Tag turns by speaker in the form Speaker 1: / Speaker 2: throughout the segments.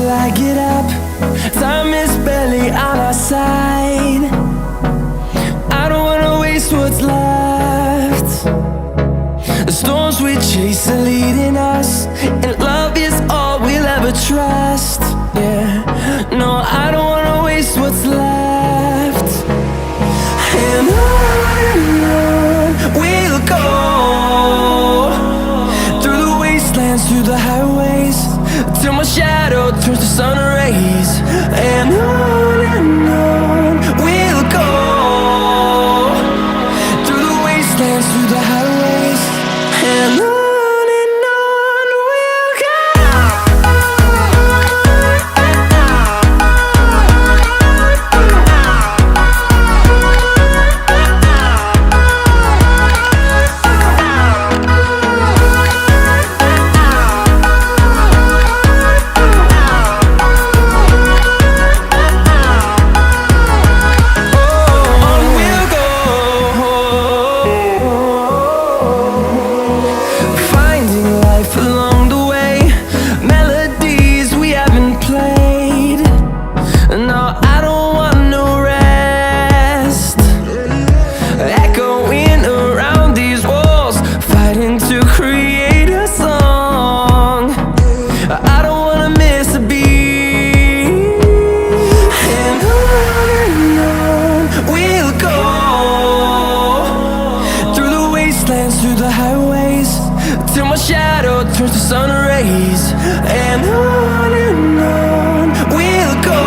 Speaker 1: till I get up. Time is barely on our side. I don't wanna waste what's left. The storms we chase are leading us, and love is all we'll ever trust. Yeah, no, I don't wanna waste what's left. And on we'll go, through the wastelands, through the highways, till my shadow turns to sun rays. And on we'll go, through the wastelands, through the highways, and on we'll go. Along the way, melodies we haven't played. No, I don't want no rest. Echoing around these walls, fighting to create a song. I don't wanna miss a beat. And on we'll go, through the wastelands, through the highways, till my shadow turns to sun rays. And on we'll go,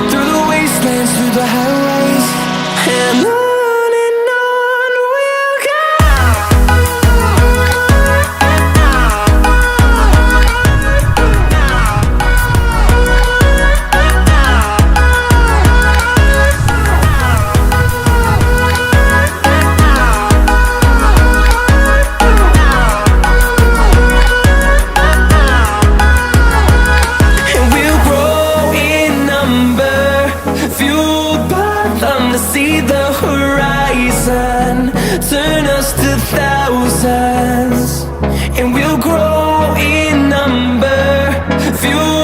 Speaker 1: through the wastelands, through the highways, and on we'll go. See the horizon turn us to thousands, and we'll grow in number, fuel